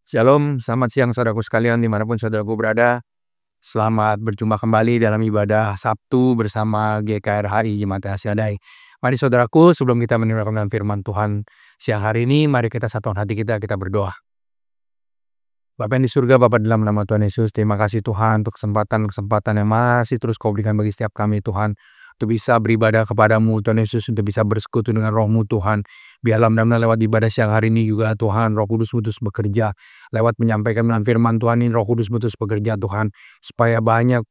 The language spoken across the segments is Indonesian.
Shalom, selamat siang saudaraku sekalian dimanapun saudaraku berada. Selamat berjumpa kembali dalam ibadah Sabtu bersama GKRHI Jemaat Asyadai. Mari saudaraku, sebelum kita mendengarkan firman Tuhan siang hari ini, mari kita satukan hati kita berdoa. Bapa yang di surga, Bapa dalam nama Tuhan Yesus, terima kasih Tuhan untuk kesempatan yang masih terus Kau berikan bagi setiap kami Tuhan, untuk bisa beribadah kepadamu Tuhan Yesus, untuk bisa bersekutu dengan roh-Mu Tuhan. Biarlah benar-benar lewat ibadah siang hari ini juga Tuhan, Roh Kudus terus bekerja, lewat menyampaikan firman Tuhan ini, Roh Kudus terus bekerja Tuhan, supaya banyak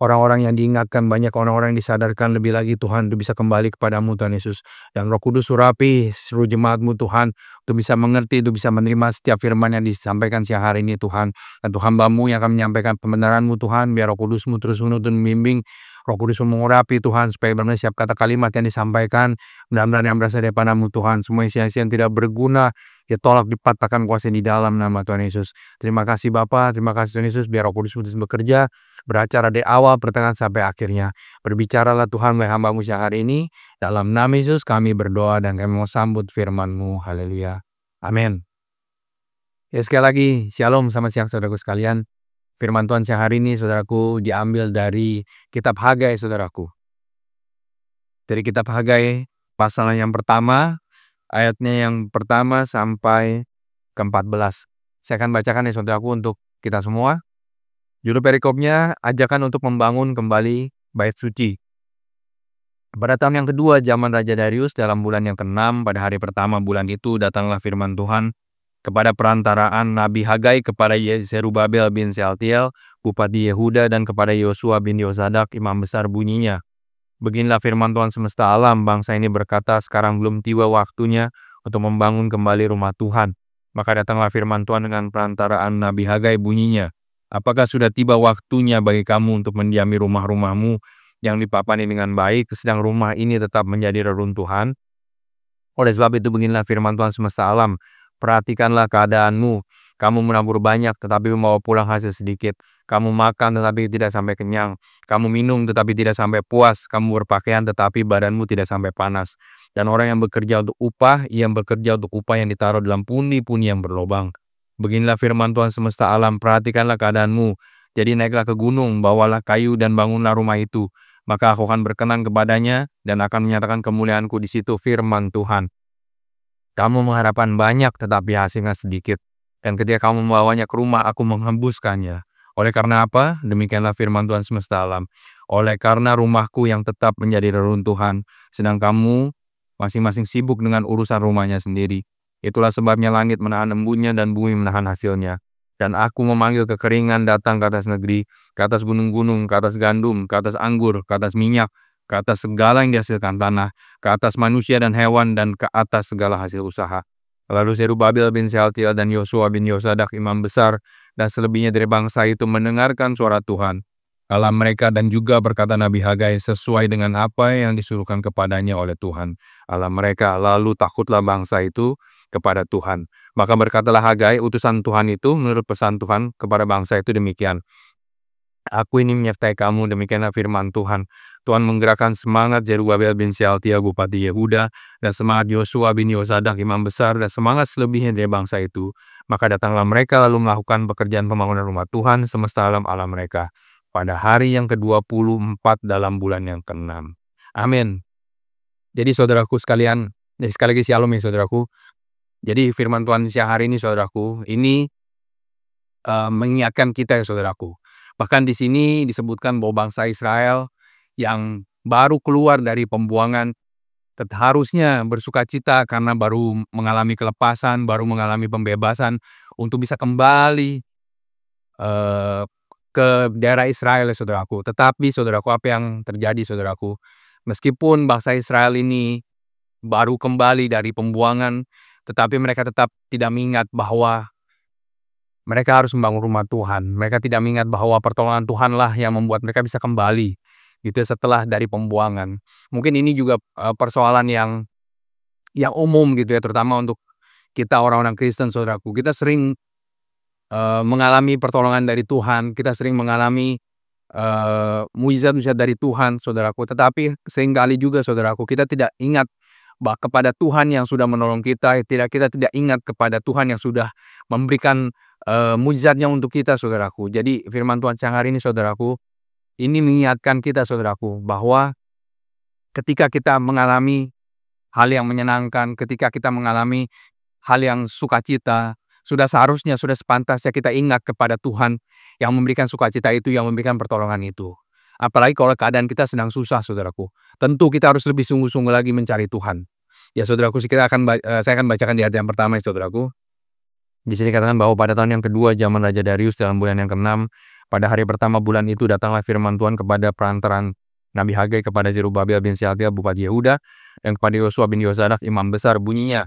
orang-orang yang diingatkan, banyak orang-orang yang disadarkan lebih lagi Tuhan, untuk bisa kembali kepadamu Tuhan Yesus. Dan Roh Kudus surapi seluruh jemaat-Mu Tuhan, untuk bisa mengerti, untuk bisa menerima setiap firman yang disampaikan siang hari ini Tuhan. Dan Tuhan hamba-Mu yang akan menyampaikan kebenaran-Mu Tuhan, biar Roh Kudus-Mu terus menuntun membimbing, Roh Kudus mengurapi Tuhan, supaya benar-benar setiap kata kalimat yang disampaikan benar-benar yang berasal daripada-Mu Tuhan. Semua isi-isi yang tidak berguna, ya tolak dipatahkan kuasa di dalam nama Tuhan Yesus. Terima kasih Bapa, terima kasih Tuhan Yesus, biar Roh Kudus terus bekerja, beracara dari awal pertengahan sampai akhirnya. Berbicaralah Tuhan melalui hamba-Mu siang hari ini. Dalam nama Yesus kami berdoa dan kami mau sambut firman-Mu. Haleluya. Amin. Ya sekali lagi, shalom, selamat siang saudaraku sekalian. Firman Tuhan siang hari ini saudaraku diambil dari kitab Hagai saudaraku. Dari kitab Hagai pasal yang pertama, ayatnya yang pertama sampai ke-14. Saya akan bacakan ya saudaraku untuk kita semua. Judul perikopnya, ajakan untuk membangun kembali bait suci. Pada tahun yang kedua zaman Raja Darius dalam bulan yang ke-6 pada hari pertama bulan itu datanglah firman Tuhan kepada perantaraan Nabi Hagai kepada Zerubabel bin Sealtiel, Bupati Yehuda, dan kepada Yosua bin Yosadak, Imam Besar bunyinya. Beginilah firman Tuhan semesta alam, bangsa ini berkata, sekarang belum tiba waktunya untuk membangun kembali rumah Tuhan. Maka datanglah firman Tuhan dengan perantaraan Nabi Hagai bunyinya. Apakah sudah tiba waktunya bagi kamu untuk mendiami rumah-rumahmu yang dipapani dengan baik, sedang rumah ini tetap menjadi reruntuhan? Oleh sebab itu beginilah firman Tuhan semesta alam, perhatikanlah keadaanmu. Kamu menabur banyak tetapi membawa pulang hasil sedikit. Kamu makan tetapi tidak sampai kenyang. Kamu minum tetapi tidak sampai puas. Kamu berpakaian tetapi badanmu tidak sampai panas. Dan orang yang bekerja untuk upah, ia bekerja untuk upah yang ditaruh dalam pundi-pundi yang berlobang. Beginilah firman Tuhan semesta alam, perhatikanlah keadaanmu. Jadi naiklah ke gunung, bawalah kayu dan bangunlah rumah itu. Maka aku akan berkenan kepadanya dan akan menyatakan kemuliaanku di situ, firman Tuhan. Kamu mengharapkan banyak tetapi hasilnya sedikit. Dan ketika kamu membawanya ke rumah, aku menghembuskannya. Oleh karena apa? Demikianlah firman Tuhan semesta alam. Oleh karena rumahku yang tetap menjadi reruntuhan, sedang kamu masing-masing sibuk dengan urusan rumahnya sendiri. Itulah sebabnya langit menahan embunnya dan bumi menahan hasilnya. Dan aku memanggil kekeringan datang ke atas negeri, ke atas gunung-gunung, ke atas gandum, ke atas anggur, ke atas minyak, ke atas segala yang dihasilkan tanah, ke atas manusia dan hewan, dan ke atas segala hasil usaha. Lalu Zerubabel bin Sealtiel dan Yosua bin Yosadak, imam besar, dan selebihnya dari bangsa itu mendengarkan suara Tuhan Allah mereka, dan juga berkata Nabi Hagai sesuai dengan apa yang disuruhkan kepadanya oleh Tuhan Allah mereka. Lalu takutlah bangsa itu kepada Tuhan. Maka berkatalah Hagai, utusan Tuhan itu, menurut pesan Tuhan kepada bangsa itu demikian. Aku ini menyertai kamu, demikianlah firman Tuhan. Tuhan menggerakkan semangat Zerubabel bin Sealtiel, Bupati Yehuda, dan semangat Yosua bin Yosadak, imam besar, dan semangat selebihnya dari bangsa itu. Maka datanglah mereka lalu melakukan pekerjaan pembangunan rumah Tuhan semesta alam Allah mereka pada hari yang ke-24 dalam bulan yang ke-6. Amin. Jadi saudaraku sekalian, sekali lagi shalom ya saudaraku. Jadi firman Tuhan siang hari ini saudaraku, ini mengingatkan kita ya saudaraku. Bahkan di sini disebutkan bahwa bangsa Israel yang baru keluar dari pembuangan harusnya bersukacita karena baru mengalami kelepasan, baru mengalami pembebasan untuk bisa kembali ke daerah Israel ya saudaraku. Tetapi saudaraku, apa yang terjadi saudaraku? Meskipun bangsa Israel ini baru kembali dari pembuangan, tetapi mereka tetap tidak mengingat bahwa mereka harus membangun rumah Tuhan. Mereka tidak mengingat bahwa pertolongan Tuhanlah yang membuat mereka bisa kembali gitu setelah dari pembuangan. Mungkin ini juga persoalan yang umum gitu ya, terutama untuk kita orang-orang Kristen saudaraku. Kita sering mengalami pertolongan dari Tuhan, kita sering mengalami mujizat-mujizat dari Tuhan saudaraku. Tetapi seringkali juga saudaraku, kita tidak ingat kepada Tuhan yang sudah menolong kita, kita tidak ingat kepada Tuhan yang sudah memberikan mujizatnya untuk kita saudaraku. Jadi firman Tuhan siang hari ini saudaraku, ini mengingatkan kita saudaraku bahwa ketika kita mengalami hal yang menyenangkan, ketika kita mengalami hal yang sukacita, sudah seharusnya, sudah sepantasnya kita ingat kepada Tuhan yang memberikan sukacita itu, yang memberikan pertolongan itu. Apalagi kalau keadaan kita sedang susah saudaraku. Tentu kita harus lebih sungguh-sungguh lagi mencari Tuhan. Ya saudaraku, saya akan bacakan di ayat yang pertama ya saudaraku. Di sini katakan bahwa pada tahun yang kedua zaman Raja Darius dalam bulan yang ke-6, pada hari pertama bulan itu datanglah firman Tuhan kepada perantaran Nabi Hagai kepada Zerubabel bin Shealtiel bupati Yehuda dan kepada Yosua bin Yozadak imam besar, bunyinya,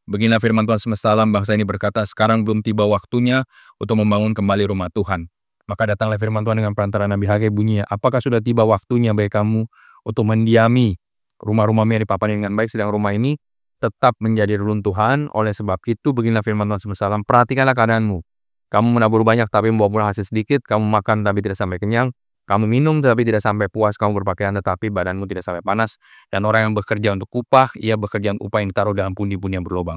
beginilah firman Tuhan semesta alam, bangsa ini berkata, sekarang belum tiba waktunya untuk membangun kembali rumah Tuhan. Maka datanglah firman Tuhan dengan perantaran Nabi Hagai, bunyinya, apakah sudah tiba waktunya bagi kamu untuk mendiami rumah-rumahmu yang dipapani dengan baik, sedang rumah ini tetap menjadi reruntuhan. Oleh sebab itu beginilah firman Tuhan semesta alam, perhatikanlah keadaanmu. Kamu menabur banyak tapi membawa pulang hasil sedikit, kamu makan tapi tidak sampai kenyang, kamu minum tapi tidak sampai puas, kamu berpakaian tetapi badanmu tidak sampai panas, dan orang yang bekerja untuk upah, ia bekerja untuk upah yang ditaruh dalam pundi-pundi yang berlubang.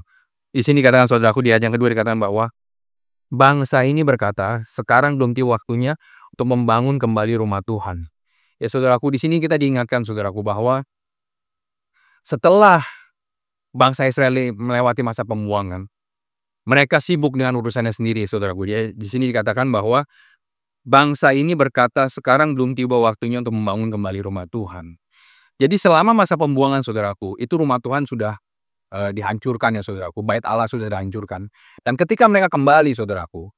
Di sini katakan saudaraku, di ayat yang kedua dikatakan bahwa bangsa ini berkata, sekarang belum tiba waktunya untuk membangun kembali rumah Tuhan. Ya saudaraku, di sini kita diingatkan saudaraku bahwa setelah bangsa Israel melewati masa pembuangan, mereka sibuk dengan urusannya sendiri saudaraku. Di sini dikatakan bahwa bangsa ini berkata, sekarang belum tiba waktunya untuk membangun kembali rumah Tuhan. Jadi selama masa pembuangan saudaraku, itu rumah Tuhan sudah dihancurkan ya saudaraku, bait Allah sudah dihancurkan. Dan ketika mereka kembali saudaraku,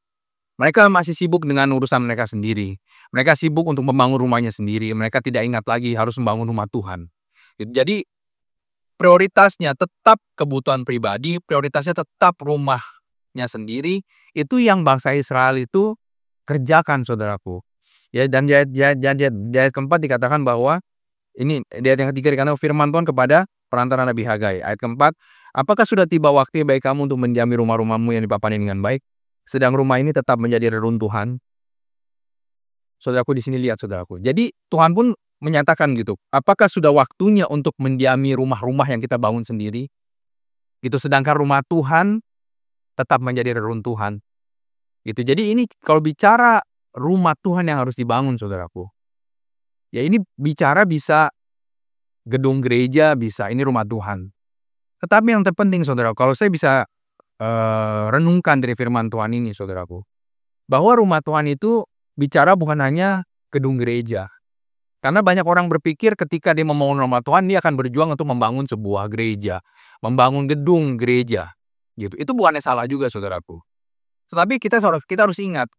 mereka masih sibuk dengan urusan mereka sendiri. Mereka sibuk untuk membangun rumahnya sendiri. Mereka tidak ingat lagi harus membangun rumah Tuhan. Jadi prioritasnya tetap kebutuhan pribadi, prioritasnya tetap rumahnya sendiri. Itu yang bangsa Israel itu kerjakan saudaraku. Ya, dan di ayat keempat dikatakan bahwa ini, di ayat yang ketiga dikatakan firman Tuhan kepada perantara Nabi Hagai. Ayat keempat, apakah sudah tiba waktu bagi kamu untuk mendiami rumah-rumahmu yang dipapani dengan baik, sedang rumah ini tetap menjadi reruntuhan? Saudaraku, di sini lihat saudaraku. Jadi Tuhan pun menyatakan gitu, apakah sudah waktunya untuk mendiami rumah-rumah yang kita bangun sendiri? Gitu, sedangkan rumah Tuhan tetap menjadi reruntuhan. Gitu. Jadi ini kalau bicara rumah Tuhan yang harus dibangun saudaraku, ya ini bicara bisa gedung gereja, bisa ini rumah Tuhan. Tetapi yang terpenting saudara, kalau saya bisa renungkan dari firman Tuhan ini saudaraku, bahwa rumah Tuhan itu bicara bukan hanya gedung gereja. Karena banyak orang berpikir ketika dia membangun rumah Tuhan, dia akan berjuang untuk membangun sebuah gereja, membangun gedung gereja. Gitu. Itu bukannya salah juga saudaraku. Tetapi kita harus ingat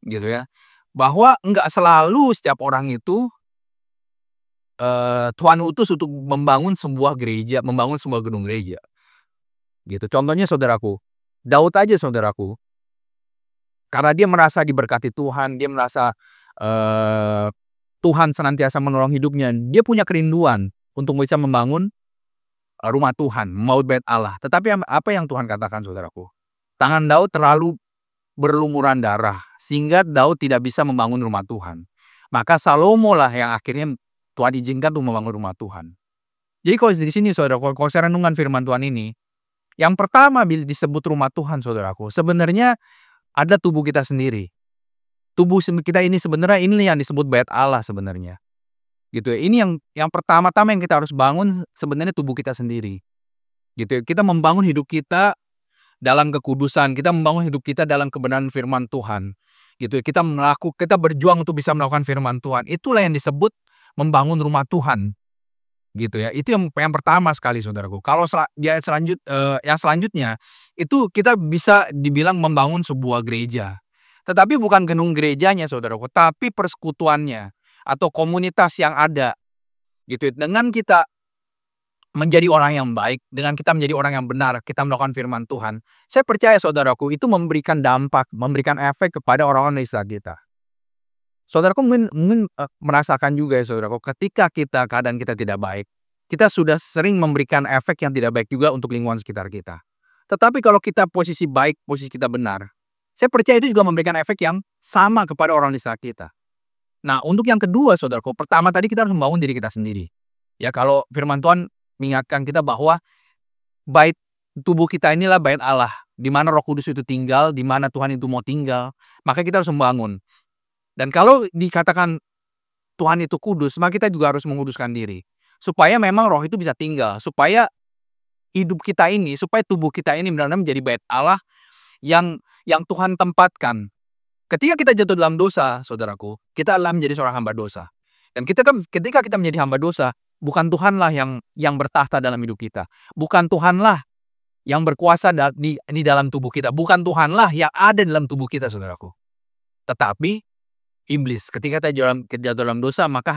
gitu ya, bahwa enggak selalu setiap orang itu Tuhan utus untuk membangun sebuah gereja, membangun sebuah gedung gereja. Gitu. Contohnya saudaraku, Daud aja saudaraku, karena dia merasa diberkati Tuhan, dia merasa Tuhan senantiasa menolong hidupnya, dia punya kerinduan untuk bisa membangun rumah Tuhan, membangun bait Allah. Tetapi apa yang Tuhan katakan saudaraku? Tangan Daud terlalu berlumuran darah, sehingga Daud tidak bisa membangun rumah Tuhan. Maka Salomo lah yang akhirnya Tuhan izinkan untuk membangun rumah Tuhan. Jadi kalau di sini saudaraku, kalau saya renungkan firman Tuhan ini, yang pertama disebut rumah Tuhan saudaraku, sebenarnya ada tubuh kita sendiri. Tubuh kita ini sebenarnya ini yang disebut bait Allah sebenarnya. Gitu ya. Ini yang pertama-tama yang kita harus bangun sebenarnya tubuh kita sendiri. Gitu ya. Kita membangun hidup kita dalam kekudusan, kita membangun hidup kita dalam kebenaran firman Tuhan. Gitu ya. Kita berjuang untuk bisa melakukan firman Tuhan. Itulah yang disebut membangun rumah Tuhan. Gitu ya. Itu yang pertama sekali saudaraku. Kalau yang selanjutnya itu kita bisa dibilang membangun sebuah gereja. Tetapi bukan gedung gerejanya saudaraku, tapi persekutuannya atau komunitas yang ada. Gitu. Dengan kita menjadi orang yang baik, dengan kita menjadi orang yang benar, kita melakukan firman Tuhan, saya percaya saudaraku itu memberikan dampak, memberikan efek kepada orang-orang di sekitar kita. Saudaraku mungkin merasakan juga ya saudaraku, ketika keadaan kita tidak baik, kita sudah sering memberikan efek yang tidak baik juga untuk lingkungan sekitar kita. Tetapi kalau kita posisi baik, posisi kita benar, saya percaya itu juga memberikan efek yang sama kepada orang di sekitar kita. Nah, untuk yang kedua saudaraku, pertama tadi kita harus membangun diri kita sendiri. Ya, kalau firman Tuhan mengingatkan kita bahwa bait tubuh kita inilah bait Allah. di mana Roh Kudus itu tinggal, di mana Tuhan itu mau tinggal, maka kita harus membangun. Dan kalau dikatakan Tuhan itu kudus, maka kita juga harus menguduskan diri. Supaya memang roh itu bisa tinggal, supaya hidup kita ini, supaya tubuh kita ini benar-benar menjadi bait Allah yang Tuhan tempatkan. Ketika kita jatuh dalam dosa, saudaraku, kita adalah menjadi seorang hamba dosa. Dan ketika kita menjadi hamba dosa, bukan Tuhanlah yang bertahta dalam hidup kita. Bukan Tuhanlah yang berkuasa di dalam tubuh kita. Bukan Tuhanlah yang ada dalam tubuh kita, saudaraku. Tetapi iblis. Ketika kita jatuh dalam dosa, maka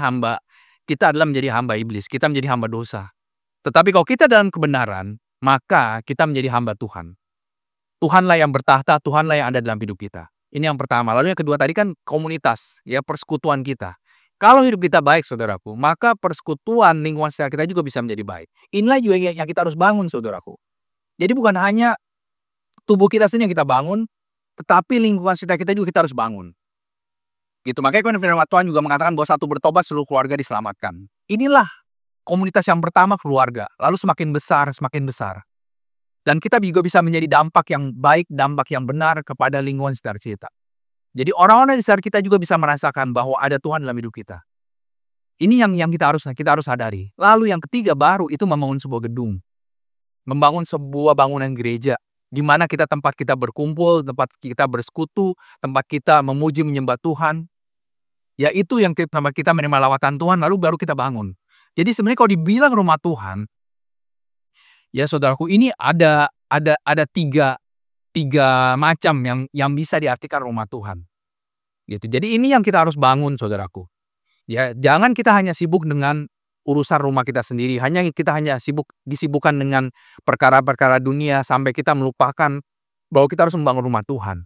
kita adalah menjadi hamba iblis. Kita menjadi hamba dosa. Tetapi kalau kita dalam kebenaran, maka kita menjadi hamba Tuhan. Tuhanlah yang bertahta, Tuhanlah yang ada dalam hidup kita. Ini yang pertama. Lalu yang kedua tadi kan komunitas, ya, persekutuan kita. Kalau hidup kita baik, saudaraku, maka persekutuan lingkungan sekitar kita juga bisa menjadi baik. Inilah juga yang kita harus bangun, saudaraku. Jadi bukan hanya tubuh kita sendiri yang kita bangun, tetapi lingkungan sekitar kita juga kita harus bangun. Gitu. Makanya firman Tuhan juga mengatakan bahwa satu bertobat seluruh keluarga diselamatkan. Inilah komunitas yang pertama, keluarga. Lalu semakin besar, semakin besar. Dan kita juga bisa menjadi dampak yang baik, dampak yang benar kepada lingkungan sekitar kita. Jadi orang-orang di sekitar kita juga bisa merasakan bahwa ada Tuhan dalam hidup kita. Ini yang kita harus sadari. Lalu yang ketiga baru itu membangun sebuah gedung. Membangun sebuah bangunan gereja. Di mana tempat kita berkumpul, tempat kita bersekutu, tempat kita memuji menyembah Tuhan. Ya itu yang tempat kita menerima lawatan Tuhan, lalu baru kita bangun. Jadi sebenarnya kalau dibilang rumah Tuhan, ya saudaraku, ini ada tiga macam yang bisa diartikan rumah Tuhan. Gitu. Jadi ini yang kita harus bangun, saudaraku. Ya, jangan kita hanya sibuk dengan urusan rumah kita sendiri. Kita hanya disibukkan dengan perkara-perkara dunia sampai kita melupakan bahwa kita harus membangun rumah Tuhan.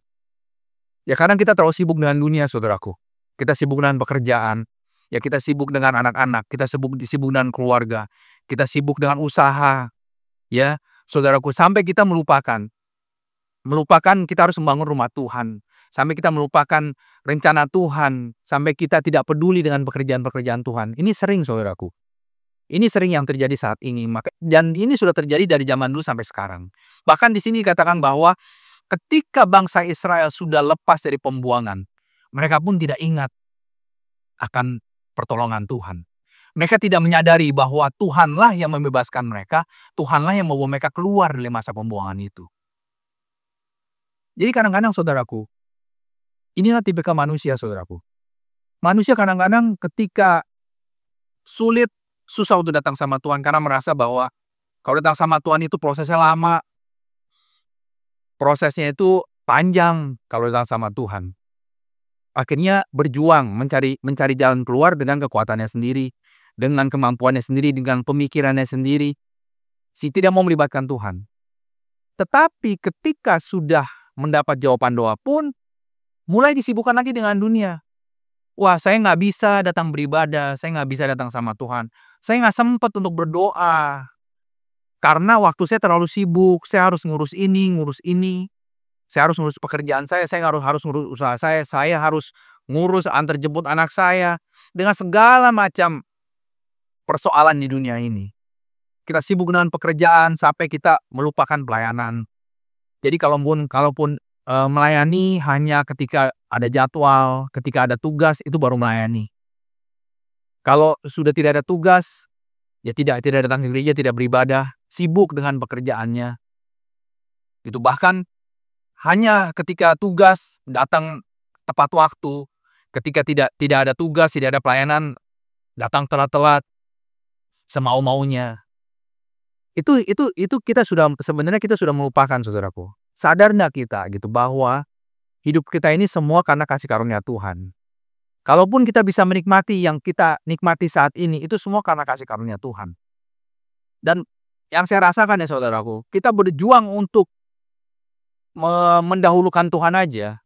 Ya kadang kita terlalu sibuk dengan dunia, saudaraku. Kita sibuk dengan pekerjaan. Ya kita sibuk dengan anak-anak. Kita sibuk dengan keluarga. Kita sibuk dengan usaha. Ya, saudaraku, sampai kita melupakan kita harus membangun rumah Tuhan. Sampai kita melupakan rencana Tuhan. Sampai kita tidak peduli dengan pekerjaan-pekerjaan Tuhan. Ini sering, saudaraku. Ini sering yang terjadi saat ini. Dan ini sudah terjadi dari zaman dulu sampai sekarang. Bahkan di sini dikatakan bahwa ketika bangsa Israel sudah lepas dari pembuangan, mereka pun tidak ingat akan pertolongan Tuhan. Mereka tidak menyadari bahwa Tuhanlah yang membebaskan mereka, Tuhanlah yang membawa mereka keluar dari masa pembuangan itu. Jadi kadang-kadang, saudaraku, inilah tipikal manusia, saudaraku. Manusia kadang-kadang ketika susah untuk datang sama Tuhan karena merasa bahwa kalau datang sama Tuhan itu prosesnya lama. Prosesnya itu panjang kalau datang sama Tuhan. Akhirnya berjuang mencari jalan keluar dengan kekuatannya sendiri, dengan kemampuannya sendiri, dengan pemikirannya sendiri. Tidak mau melibatkan Tuhan. Tetapi ketika sudah mendapat jawaban doa pun, mulai disibukkan lagi dengan dunia. Wah, saya nggak bisa datang beribadah, saya nggak bisa datang sama Tuhan. Saya nggak sempat untuk berdoa. Karena waktu saya terlalu sibuk, saya harus ngurus ini, ngurus ini. Saya harus ngurus pekerjaan saya harus ngurus usaha saya harus ngurus antar jemput anak saya. Dengan segala macam persoalan di dunia ini. Kita sibuk dengan pekerjaan sampai kita melupakan pelayanan. Jadi kalaupun melayani hanya ketika ada jadwal, ketika ada tugas, itu baru melayani. Kalau sudah tidak ada tugas, ya tidak datang ke gereja, tidak beribadah, sibuk dengan pekerjaannya. Itu bahkan hanya ketika tugas datang tepat waktu, ketika tidak ada tugas, tidak ada pelayanan, datang telat-telat, semau-maunya. Itu sebenarnya kita sudah melupakan, saudaraku. Sadar enggak kita gitu bahwa hidup kita ini semua karena kasih karunia Tuhan. Kalaupun kita bisa menikmati yang kita nikmati saat ini, itu semua karena kasih karunia Tuhan. Dan yang saya rasakan ya saudaraku, kita berjuang untuk mendahulukan Tuhan aja.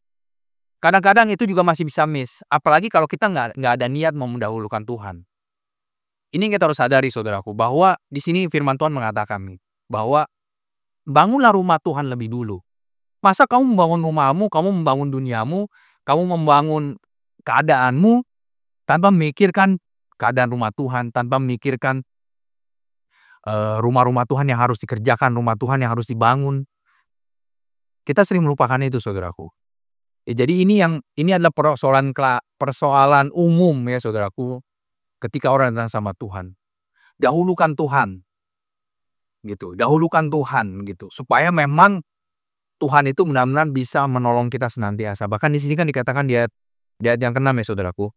Kadang-kadang itu juga masih bisa miss. Apalagi kalau kita nggak ada niat mau mendahulukan Tuhan. Ini kita harus sadari, saudaraku, bahwa di sini firman Tuhan mengatakan bahwa bangunlah rumah Tuhan lebih dulu. Masa kamu membangun rumahmu, kamu membangun duniamu, kamu membangun keadaanmu tanpa memikirkan keadaan rumah Tuhan, tanpa memikirkan rumah-rumah Tuhan yang harus dikerjakan, rumah Tuhan yang harus dibangun. Kita sering melupakan itu, saudaraku. Jadi ini adalah persoalan umum ya, saudaraku, ketika orang datang sama Tuhan. Dahulukan Tuhan, gitu. Dahulukan Tuhan, gitu. Supaya memang Tuhan itu benar-benar bisa menolong kita senantiasa. Bahkan di sini kan dikatakan di ayat yang ke-6 ya, saudaraku.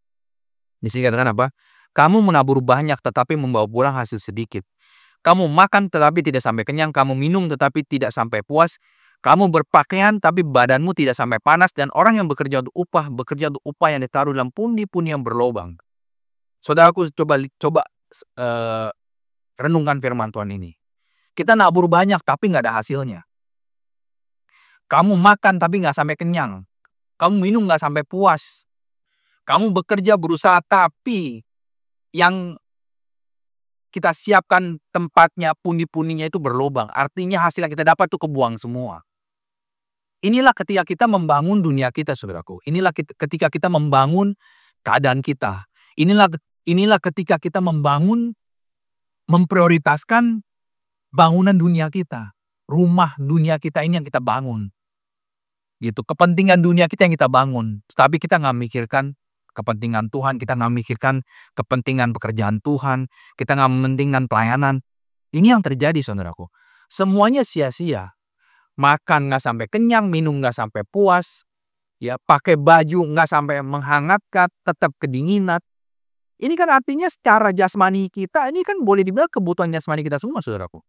Di sini dikatakan apa? Kamu menabur banyak tetapi membawa pulang hasil sedikit. Kamu makan tetapi tidak sampai kenyang. Kamu minum tetapi tidak sampai puas. Kamu berpakaian tapi badanmu tidak sampai panas. Dan orang yang bekerja untuk upah yang ditaruh dalam pundi-pundi yang berlobang. Saudaraku, coba renungkan firman Tuhan ini. Kita nabur banyak tapi nggak ada hasilnya. Kamu makan tapi nggak sampai kenyang. Kamu minum nggak sampai puas. Kamu bekerja berusaha tapi yang kita siapkan tempatnya, pundi-pundinya itu berlobang. Artinya hasil yang kita dapat itu kebuang semua. Inilah ketika kita membangun dunia kita, saudaraku. Inilah ketika kita membangun keadaan kita. Inilah ketika kita memprioritaskan bangunan dunia kita. Rumah dunia kita ini yang kita bangun. Gitu, kepentingan dunia kita yang kita bangun. Tapi kita nggak mikirkan kepentingan Tuhan, kita nggak mikirkan kepentingan pekerjaan Tuhan, kita nggak mementingkan pelayanan. Ini yang terjadi, saudaraku. Semuanya sia-sia. Makan nggak sampai kenyang, minum nggak sampai puas, ya pakai baju nggak sampai menghangatkan, tetap kedinginan. Ini kan artinya secara jasmani kita, ini kan boleh dibilang kebutuhan jasmani kita semua, saudaraku.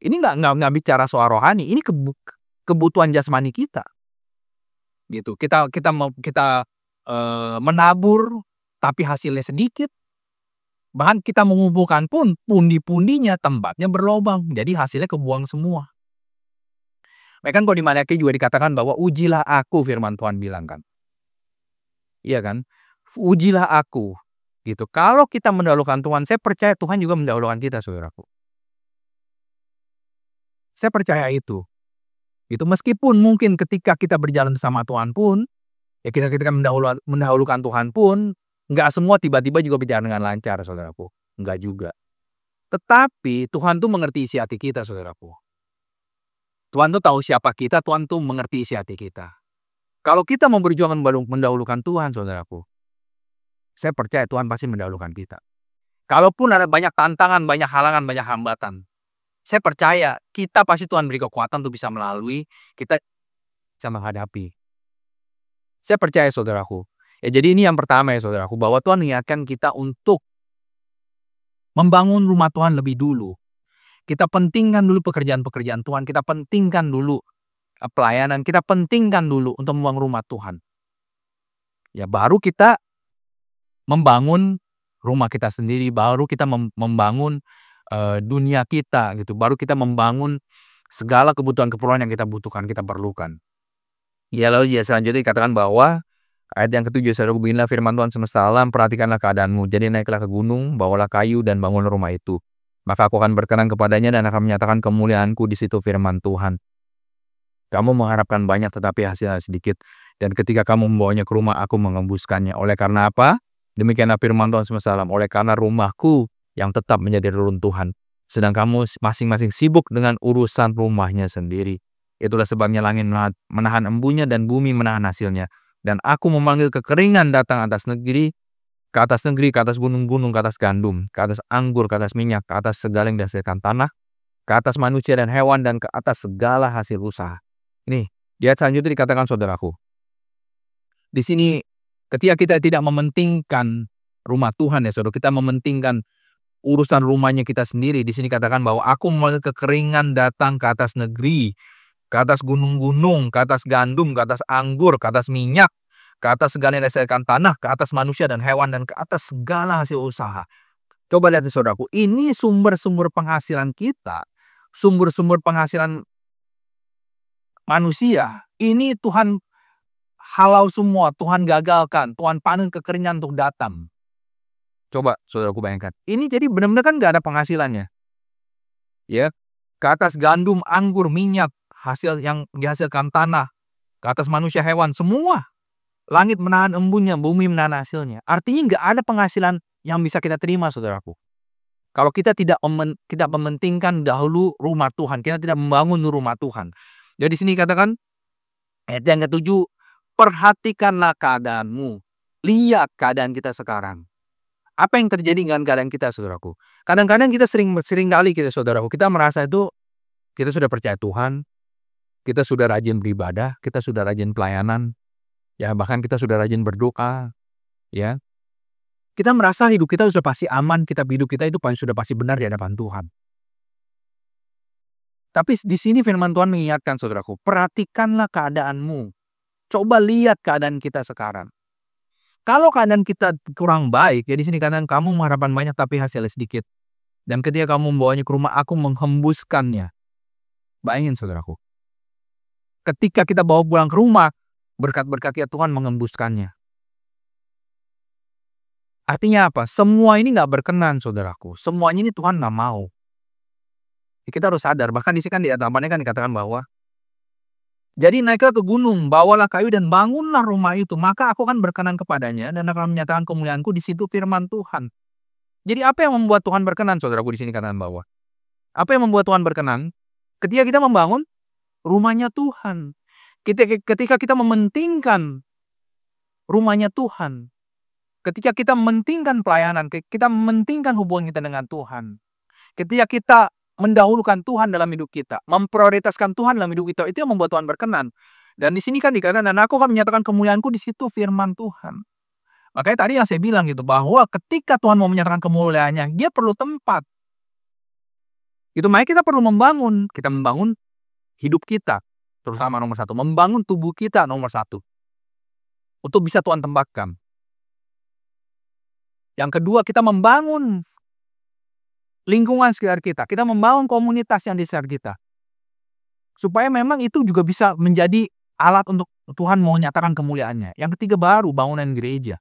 Ini nggak bicara soal rohani, ini kebutuhan jasmani kita. Gitu, kita menabur tapi hasilnya sedikit. Bahkan kita mengumpulkan pun pundi-pundinya tempatnya berlobang, jadi hasilnya kebuang semua. Bahkan kalau di Maliaki juga dikatakan bahwa ujilah aku, firman Tuhan bilang kan. Iya kan? Ujilah aku. Gitu. Kalau kita mendahulukan Tuhan, saya percaya Tuhan juga mendahulukan kita, saudaraku. Saya percaya itu. Gitu. Meskipun mungkin ketika kita berjalan bersama Tuhan pun, ya kita mendahulukan Tuhan pun, nggak semua tiba-tiba juga berjalan dengan lancar, saudaraku. Nggak juga. Tetapi Tuhan tuh mengerti isi hati kita, saudaraku. Tuhan tuh tahu siapa kita, Tuhan tuh mengerti isi hati kita. Kalau kita mau berjuang mendahulukan Tuhan, saudaraku, saya percaya Tuhan pasti mendahulukan kita. Kalaupun ada banyak tantangan, banyak halangan, banyak hambatan, saya percaya kita pasti Tuhan beri kekuatan untuk bisa melalui, kita bisa menghadapi. Saya percaya, saudaraku. Ya, jadi ini yang pertama ya, saudaraku, bahwa Tuhan mengingatkan kita untuk membangun rumah Tuhan lebih dulu. Kita pentingkan dulu pekerjaan-pekerjaan Tuhan, kita pentingkan dulu pelayanan, kita pentingkan dulu untuk membangun rumah Tuhan. Ya, baru kita membangun rumah kita sendiri, baru kita membangun dunia kita gitu, baru kita membangun segala kebutuhan-keperluan yang kita butuhkan, kita perlukan. Ya, lalu ya selanjutnya dikatakan bahwa ayat yang ke-7, saudara, beginilah firman Tuhan semesta alam, perhatikanlah keadaanmu, jadi naiklah ke gunung, bawalah kayu dan bangunlah rumah itu. Maka aku akan berkenan kepadanya dan akan menyatakan kemuliaanku di situ, firman Tuhan. Kamu mengharapkan banyak tetapi hasilnya sedikit, dan ketika kamu membawanya ke rumah, aku mengembuskannya. Oleh karena apa? Demikianlah firman Tuhan semesta alam, oleh karena rumahku yang tetap menjadi reruntuhan, sedang kamu masing-masing sibuk dengan urusan rumahnya sendiri. Itulah sebabnya langit menahan embunya dan bumi menahan hasilnya. Dan aku memanggil kekeringan datang atas negeri, ke atas gunung-gunung, ke atas gandum, ke atas anggur, ke atas minyak, ke atas segala yang dihasilkan tanah, ke atas manusia dan hewan, dan ke atas segala hasil usaha. Ini, di ayat selanjutnya dikatakan, saudaraku, di sini ketika kita tidak mementingkan rumah Tuhan ya, saudara, kita mementingkan urusan rumahnya kita sendiri. Di sini katakan bahwa aku memanggil kekeringan datang ke atas negeri, ke atas gunung-gunung, ke atas gandum, ke atas anggur, ke atas minyak, ke atas segala yang dihasilkan tanah, ke atas manusia dan hewan, dan ke atas segala hasil usaha. Coba lihat, saudaraku, ini sumber-sumber penghasilan kita, sumber-sumber penghasilan manusia. Ini Tuhan halau semua, Tuhan gagalkan, Tuhan panen kekeringan untuk datang. Coba saudaraku bayangkan, ini jadi benar-benar kan gak ada penghasilannya. Ya, ke atas gandum, anggur, minyak, hasil yang dihasilkan tanah, ke atas manusia, hewan, semua. Langit menahan embunnya, bumi menahan hasilnya. Artinya gak ada penghasilan yang bisa kita terima, saudaraku. Kalau kita tidak mementingkan dahulu rumah Tuhan, kita tidak membangun rumah Tuhan. Jadi di sini katakan Ayat yang ke-7, perhatikanlah keadaanmu. Lihat keadaan kita sekarang. Apa yang terjadi dengan keadaan kita, saudaraku? Kadang-kadang kita sering kali kita, saudaraku, kita merasa itu kita sudah percaya Tuhan, kita sudah rajin beribadah, kita sudah rajin pelayanan, ya bahkan kita sudah rajin berdoa, ya. Kita merasa hidup kita sudah pasti aman, hidup kita itu sudah pasti benar di hadapan Tuhan. Tapi di sini firman Tuhan mengingatkan, saudaraku, perhatikanlah keadaanmu. Coba lihat keadaan kita sekarang. Kalau keadaan kita kurang baik, ya di sini kanan kamu mengharapkan banyak tapi hasilnya sedikit. Dan ketika kamu membawanya ke rumah, aku menghembuskannya. Bayangin, saudaraku. Ketika kita bawa pulang ke rumah, berkat-berkatnya Tuhan menghembuskannya. Artinya apa? Semua ini nggak berkenan, saudaraku. Semuanya ini Tuhan nggak mau. Kita harus sadar. Bahkan di sini kan di atapannya kan dikatakan bahwa jadi naiklah ke gunung, bawalah kayu dan bangunlah rumah itu. Maka aku akan berkenan kepadanya dan akan menyatakan kemuliaanku. Di situ firman Tuhan. Jadi apa yang membuat Tuhan berkenan, saudaraku, di sini kanan bawah? Apa yang membuat Tuhan berkenan? Ketika kita membangun rumahnya Tuhan. Ketika kita mementingkan rumahnya Tuhan. Ketika kita mementingkan pelayanan, kita mementingkan hubungan kita dengan Tuhan. Ketika kita mendahulukan Tuhan dalam hidup kita, memprioritaskan Tuhan dalam hidup kita, itu yang membuat Tuhan berkenan. Dan di sini kan dikatakan, dan aku akan menyatakan kemuliaanku. Di situ firman Tuhan. Makanya tadi yang saya bilang gitu, bahwa ketika Tuhan mau menyatakan kemuliaannya, dia perlu tempat. Itu makanya kita perlu membangun. Kita membangun hidup kita, terutama nomor 1. Membangun tubuh kita nomor 1. Untuk bisa Tuhan tempatkan. Yang kedua, kita membangun lingkungan sekitar kita. Kita membangun komunitas yang di sekitar kita. Supaya memang itu juga bisa menjadi alat untuk Tuhan mau nyatakan kemuliaannya. Yang ketiga, baru bangunan gereja.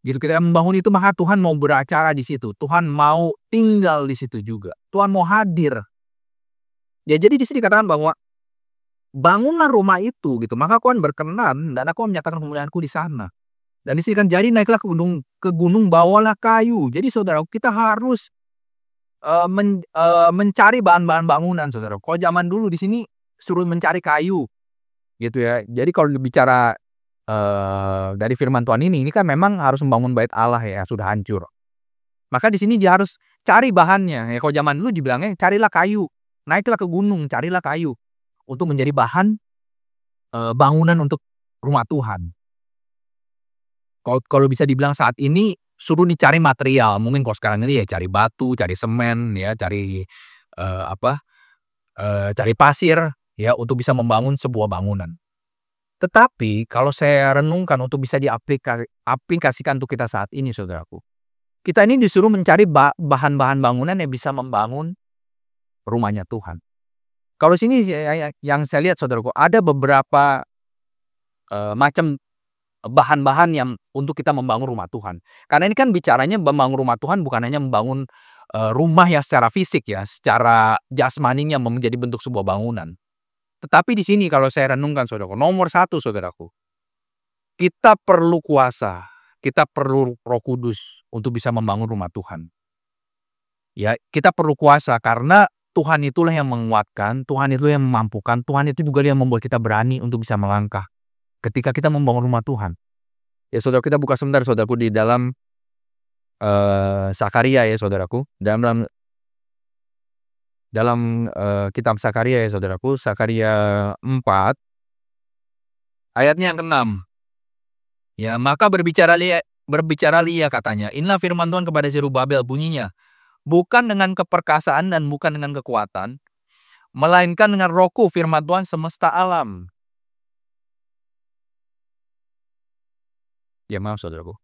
Gitu, kita membangun itu, maka Tuhan mau beracara di situ. Tuhan mau tinggal di situ juga. Tuhan mau hadir. Ya, jadi di sini dikatakan bahwa bangunlah rumah itu gitu. Maka aku akan berkenan dan aku akan menyatakan kemuliaanku di sana. Dan di sini kan jadi naiklah ke gunung bawalah kayu. Jadi saudara, kita harus mencari bahan-bahan bangunan, saudara. Kalau zaman dulu di sini suruh mencari kayu, gitu ya. Jadi kalau bicara dari firman Tuhan ini kan memang harus membangun bait Allah ya, sudah hancur. Maka di sini dia harus cari bahannya. Ya, kalau zaman dulu dibilangnya carilah kayu, naiklah ke gunung, carilah kayu untuk menjadi bahan bangunan untuk rumah Tuhan. Kalau bisa dibilang saat ini suruh dicari material, mungkin kalau sekarang ini ya cari batu, cari semen, ya cari cari pasir, ya untuk bisa membangun sebuah bangunan. Tetapi kalau saya renungkan untuk bisa diaplikasikan untuk kita saat ini, saudaraku, kita ini disuruh mencari bahan-bahan bangunan yang bisa membangun rumahnya Tuhan. Kalau sini yang saya lihat, saudaraku, ada beberapa macam bahan-bahan yang untuk kita membangun rumah Tuhan. Karena ini kan bicaranya membangun rumah Tuhan bukan hanya membangun rumah yang secara fisik ya, secara jasmaninya menjadi bentuk sebuah bangunan. Tetapi di sini kalau saya renungkan, saudaraku, nomor 1, saudaraku, kita perlu kuasa, kita perlu Roh Kudus untuk bisa membangun rumah Tuhan. Ya, kita perlu kuasa karena Tuhan itulah yang menguatkan, Tuhan itu yang memampukan, Tuhan itu juga yang membuat kita berani untuk bisa melangkah ketika kita membangun rumah Tuhan. Ya, saudara, kita buka sebentar, saudaraku, di dalam Sakaria ya, saudaraku. Dalam kitab Sakaria ya, saudaraku, Sakaria 4 ayatnya yang ke-6. Ya, maka berbicara Lia katanya, inilah firman Tuhan kepada Zerubabel, bunyinya, bukan dengan keperkasaan dan bukan dengan kekuatan, melainkan dengan Rohku, firman Tuhan semesta alam. Ya, maaf, saudaraku.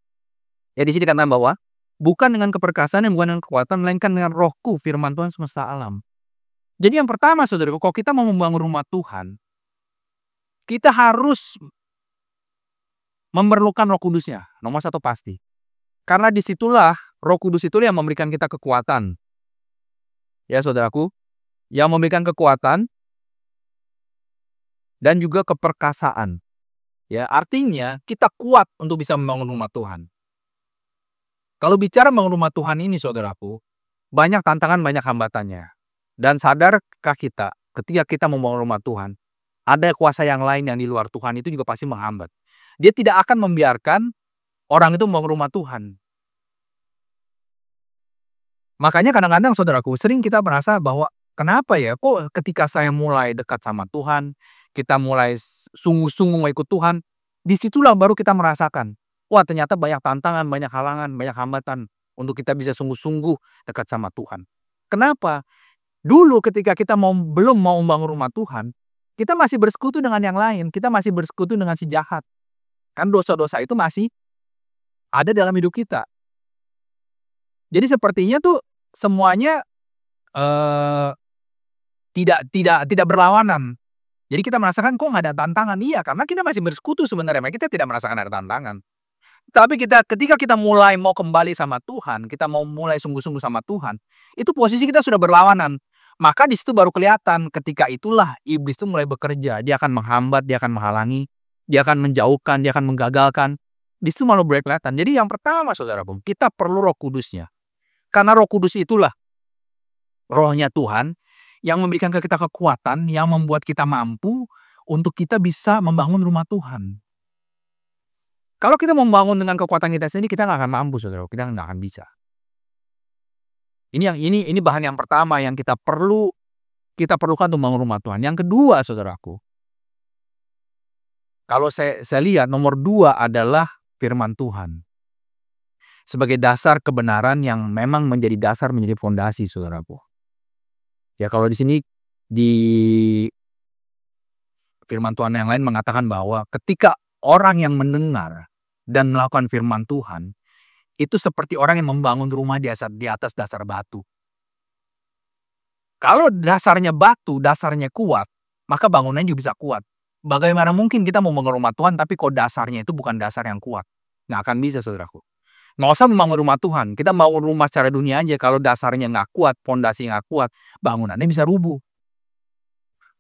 Ya, di sini dikatakan bahwa bukan dengan keperkasaan dan bukan dengan kekuatan, melainkan dengan Rohku, firman Tuhan semesta alam. Jadi yang pertama, saudaraku, kalau kita mau membangun rumah Tuhan, kita harus memerlukan Roh Kudusnya, nomor 1 pasti. Karena disitulah Roh Kudus itu yang memberikan kita kekuatan. Ya, saudaraku, yang memberikan kekuatan dan juga keperkasaan. Ya, artinya kita kuat untuk bisa membangun rumah Tuhan. Kalau bicara membangun rumah Tuhan ini, saudaraku, banyak tantangan, banyak hambatannya. Dan sadarkah kita ketika kita membangun rumah Tuhan, ada kuasa yang lain yang di luar Tuhan itu juga pasti menghambat. Dia tidak akan membiarkan orang itu membangun rumah Tuhan. Makanya kadang-kadang saudaraku, sering kita merasa bahwa kenapa ya kok ketika saya mulai dekat sama Tuhan, kita mulai sungguh-sungguh mau ikut Tuhan, disitulah baru kita merasakan, wah ternyata banyak tantangan, banyak halangan, banyak hambatan untuk kita bisa sungguh-sungguh dekat sama Tuhan. Kenapa? Dulu ketika kita belum mau membangun rumah Tuhan, kita masih bersekutu dengan yang lain, kita masih bersekutu dengan si jahat. Kan dosa-dosa itu masih ada dalam hidup kita. Jadi sepertinya tuh semuanya tidak berlawanan. Jadi kita merasakan kok nggak ada tantangan. Iya, karena kita masih bersekutu sebenarnya, kita tidak merasakan ada tantangan. Tapi ketika kita mulai mau kembali sama Tuhan, kita mau mulai sungguh-sungguh sama Tuhan, itu posisi kita sudah berlawanan. Maka di situ baru kelihatan, ketika itulah iblis itu mulai bekerja. Dia akan menghambat, dia akan menghalangi, dia akan menjauhkan, dia akan menggagalkan. Di situ malah mulai kelihatan. Jadi yang pertama saudaraku, kita perlu Roh Kudusnya. Karena Roh Kudus itulah Rohnya Tuhan yang memberikan ke kita kekuatan, yang membuat kita mampu untuk kita bisa membangun rumah Tuhan. Kalau kita membangun dengan kekuatan kita sendiri, kita nggak akan mampu, saudara. Kita nggak akan bisa. Ini bahan yang pertama yang kita perlukan untuk membangun rumah Tuhan. Yang kedua, saudaraku, kalau saya lihat nomor 2 adalah firman Tuhan sebagai dasar kebenaran yang memang menjadi dasar, menjadi fondasi, saudaraku. Ya kalau di sini di firman Tuhan yang lain mengatakan bahwa ketika orang yang mendengar dan melakukan firman Tuhan, itu seperti orang yang membangun rumah di atas dasar batu. Kalau dasarnya batu, dasarnya kuat, maka bangunannya juga bisa kuat. Bagaimana mungkin kita mau membangun rumah Tuhan tapi kok dasarnya itu bukan dasar yang kuat? Nggak akan bisa, saudaraku. Nggak usah membangun rumah Tuhan. Kita bangun rumah secara dunia aja, kalau dasarnya nggak kuat, fondasi nggak kuat, bangunannya bisa rubuh.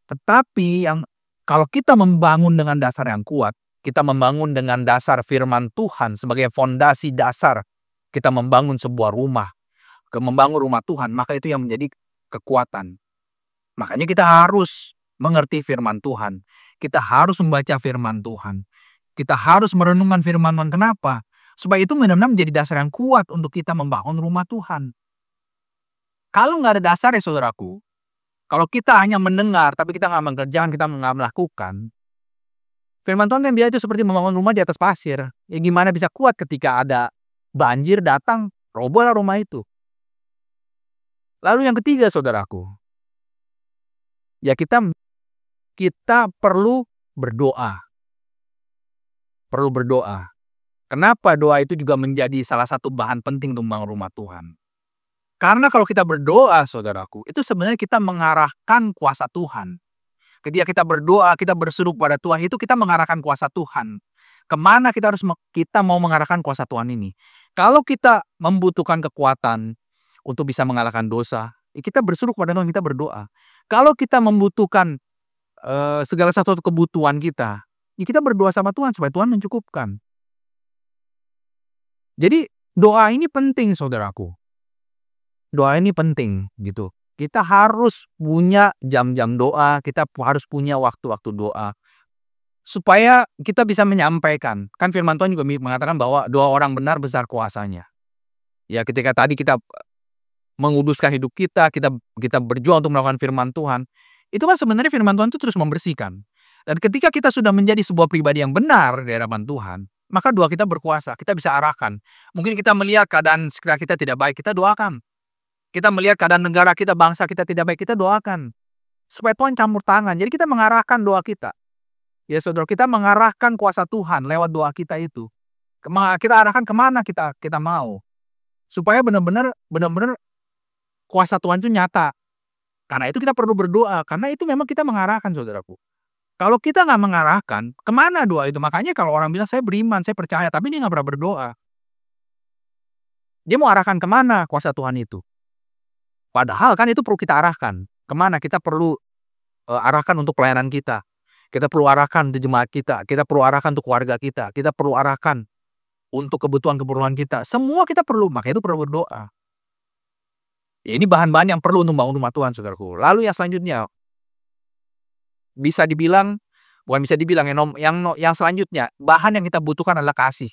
Tetapi kalau kita membangun dengan dasar yang kuat, kita membangun dengan dasar firman Tuhan sebagai fondasi dasar, kita membangun sebuah rumah, membangun rumah Tuhan, maka itu yang menjadi kekuatan. Makanya kita harus mengerti firman Tuhan. Kita harus membaca firman Tuhan. Kita harus merenungkan firman Tuhan. Kenapa? Supaya itu benar-benar menjadi dasar yang kuat untuk kita membangun rumah Tuhan. Kalau nggak ada dasar ya saudaraku, kalau kita hanya mendengar tapi kita nggak mengerjakan, kita nggak melakukan, firman Tuhan kan bilang itu seperti membangun rumah di atas pasir. Ya gimana bisa kuat ketika ada banjir datang, robohlah rumah itu. Lalu yang ketiga saudaraku, ya kita perlu berdoa. Perlu berdoa. Kenapa doa itu juga menjadi salah satu bahan penting untuk membangun rumah Tuhan? Karena kalau kita berdoa, saudaraku, itu sebenarnya kita mengarahkan kuasa Tuhan. Ketika kita berdoa, kita berseru pada Tuhan, itu kita mengarahkan kuasa Tuhan. Kemana kita mau mengarahkan kuasa Tuhan ini? Kalau kita membutuhkan kekuatan untuk bisa mengalahkan dosa, kita berseru kepada Tuhan, kita berdoa. Kalau kita membutuhkan segala satu kebutuhan kita, ya kita berdoa sama Tuhan supaya Tuhan mencukupkan. Jadi doa ini penting, saudaraku. Doa ini penting gitu. Kita harus punya jam-jam doa, kita harus punya waktu-waktu doa. Supaya kita bisa menyampaikan. Kan firman Tuhan juga mengatakan bahwa doa orang benar besar kuasanya. Ya ketika tadi kita menguduskan hidup kita berjuang untuk melakukan firman Tuhan. Itu kan sebenarnya firman Tuhan itu terus membersihkan. Dan ketika kita sudah menjadi sebuah pribadi yang benar di hadapan Tuhan, maka doa kita berkuasa, kita bisa arahkan. Mungkin kita melihat keadaan sekitar kita tidak baik, kita doakan. Kita melihat keadaan negara kita, bangsa kita tidak baik, kita doakan. Supaya Tuhan campur tangan. Jadi kita mengarahkan doa kita. Ya saudara, kita mengarahkan kuasa Tuhan lewat doa kita itu. Kita arahkan kemana kita mau. Supaya benar-benar kuasa Tuhan itu nyata. Karena itu kita perlu berdoa. Karena itu memang kita mengarahkan, saudaraku. Kalau kita nggak mengarahkan, kemana doa itu? Makanya kalau orang bilang, saya beriman, saya percaya, tapi dia nggak pernah berdoa. Dia mau arahkan kemana kuasa Tuhan itu? Padahal kan itu perlu kita arahkan. Kemana? Kita perlu arahkan untuk pelayanan kita. Kita perlu arahkan untuk jemaat kita. Kita perlu arahkan untuk keluarga kita. Kita perlu arahkan untuk kebutuhan kita. Semua kita perlu, makanya itu perlu berdoa. Ya, ini bahan-bahan yang perlu untuk membangun rumah Tuhan, saudaraku. Lalu yang selanjutnya, bisa dibilang, bukan bisa dibilang yang selanjutnya, bahan yang kita butuhkan adalah kasih.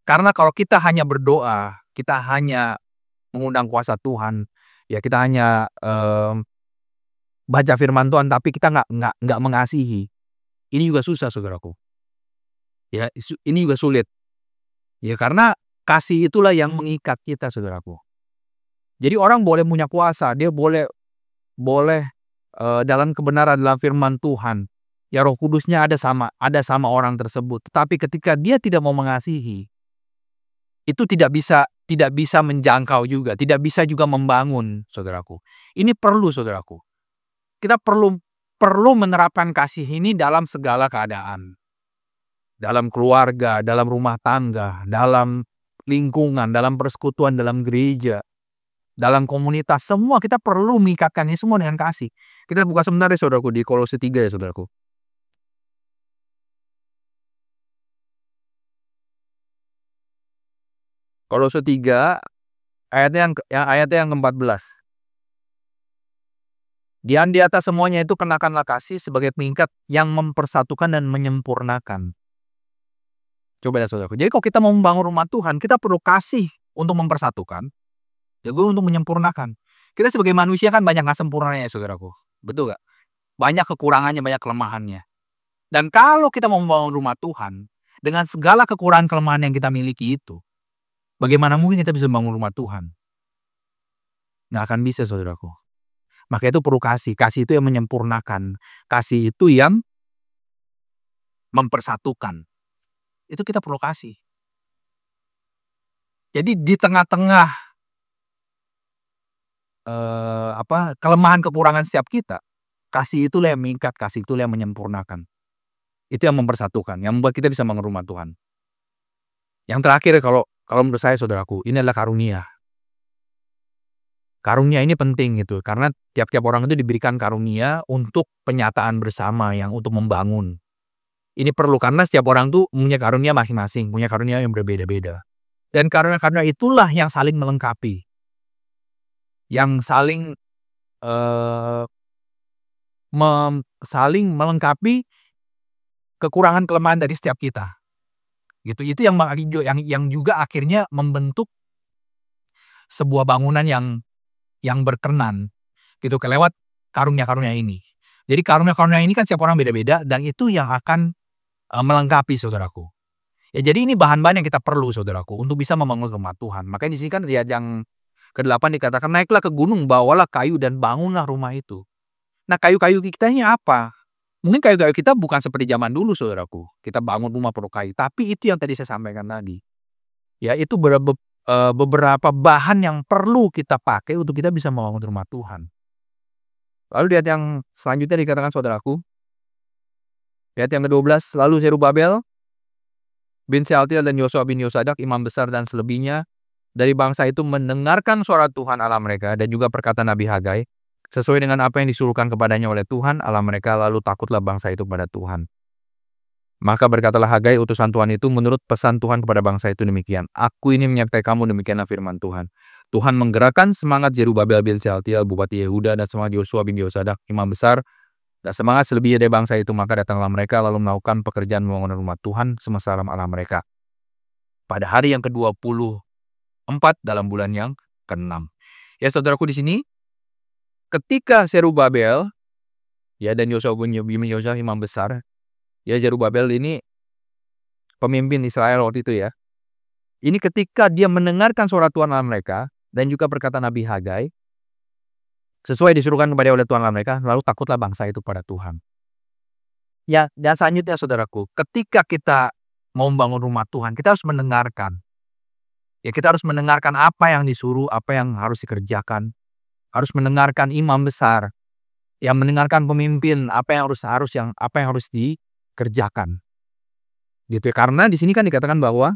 Karena kalau kita hanya berdoa, kita hanya mengundang kuasa Tuhan, ya kita hanya, baca firman Tuhan tapi kita nggak mengasihi, ini juga susah saudaraku. Ya, ini juga sulit. Ya karena kasih itulah yang mengikat kita saudaraku. Jadi orang boleh punya kuasa, dia boleh dalam kebenaran dalam firman Tuhan, ya Roh Kudusnya ada sama orang tersebut. Tetapi ketika dia tidak mau mengasihi, itu tidak bisa menjangkau juga, tidak bisa juga membangun saudaraku. Ini perlu saudaraku. Kita perlu menerapkan kasih ini dalam segala keadaan. Dalam keluarga, dalam rumah tangga, dalam lingkungan, dalam persekutuan, dalam gereja, dalam komunitas, semua kita perlu mengikatkan ini semua dengan kasih. Kita buka sebentar ya saudaraku di Kolose 3 ya saudaraku. Kolose 3 ayatnya yang ke-14. Di atas semuanya itu kenakanlah kasih sebagai pengikat yang mempersatukan dan menyempurnakan. Coba lihat saudaraku. Jadi kalau kita mau membangun rumah Tuhan, kita perlu kasih untuk mempersatukan, juga untuk menyempurnakan. Kita sebagai manusia kan banyak nggak sempurnanya ya saudaraku. Betul gak? Banyak kekurangannya, banyak kelemahannya. Dan kalau kita mau membangun rumah Tuhan, dengan segala kekurangan kelemahan yang kita miliki itu, bagaimana mungkin kita bisa membangun rumah Tuhan? Nggak akan bisa saudaraku. Maka itu perlu kasih. Kasih itu yang menyempurnakan. Kasih itu yang mempersatukan. Itu kita perlu kasih. Jadi di tengah-tengah kelemahan kekurangan setiap kita, kasih itulah yang mengikat, kasih itulah yang menyempurnakan. Itu yang mempersatukan, yang membuat kita bisa membangun rumah Tuhan. Yang terakhir kalau menurut saya saudaraku, ini adalah karunia. Karunia ini penting gitu, karena tiap-tiap orang itu diberikan karunia untuk penyataan bersama yang untuk membangun. Ini perlu karena setiap orang tuh punya karunia masing-masing, punya karunia yang berbeda-beda. Dan karunia itulah yang saling melengkapi. Yang saling saling melengkapi kekurangan kelemahan dari setiap kita. Gitu. Itu yang juga akhirnya membentuk sebuah bangunan yang berkenan gitu kelewat karunia-karunia ini. Jadi karunia-karunia ini kan setiap orang beda-beda dan itu yang akan melengkapi saudaraku. Ya jadi ini bahan-bahan yang kita perlu saudaraku untuk bisa membangun rumah Tuhan. Makanya di sini kan ayat yang ke-8 dikatakan naiklah ke gunung, bawalah kayu dan bangunlah rumah itu. Nah kayu-kayu kita ini apa? Mungkin kayu-kayu kita bukan seperti zaman dulu saudaraku. Kita bangun rumah perlu kayu. Tapi itu yang tadi saya sampaikan tadi. Ya itu beberapa bahan yang perlu kita pakai untuk kita bisa membangun rumah Tuhan. Lalu di ayat yang selanjutnya dikatakan saudaraku. Ayat yang ke-12, lalu Zerubabel bin Sealtiel dan Yosua bin Yosadak, imam besar dan selebihnya dari bangsa itu mendengarkan suara Tuhan Allah mereka dan juga perkataan Nabi Hagai sesuai dengan apa yang disuruhkan kepadanya oleh Tuhan Allah mereka, lalu takutlah bangsa itu pada Tuhan. Maka berkatalah Hagai utusan Tuhan itu menurut pesan Tuhan kepada bangsa itu demikian. Aku ini menyertai kamu, demikianlah firman Tuhan. Tuhan menggerakkan semangat Zerubabel bin Sealtiel, bupati Yehuda, dan semangat Yosua bin Yosadak, imam besar, dan semangat selebihnya dari bangsa itu. Maka datanglah mereka lalu melakukan pekerjaan membangun rumah Tuhan semasa Allah mereka. Pada hari yang ke-24 dalam bulan yang ke-6. Ya saudaraku di sini, ketika Zerubabel ya dan Yosua bin Yosadak imam besar, ya Zerubabel ini pemimpin Israel waktu itu ya. Ini ketika dia mendengarkan suara Tuhan Allah mereka dan juga perkataan Nabi Hagai sesuai disuruhkan kepada oleh Tuhan Allah mereka, lalu takutlah bangsa itu pada Tuhan. Ya, dan selanjutnya saudaraku, ketika kita mau membangun rumah Tuhan, kita harus mendengarkan. Ya, kita harus mendengarkan apa yang disuruh, apa yang harus dikerjakan. Harus mendengarkan imam besar, yang mendengarkan pemimpin, apa yang harus dikerjakan. Gitu ya. Karena di sini kan dikatakan bahwa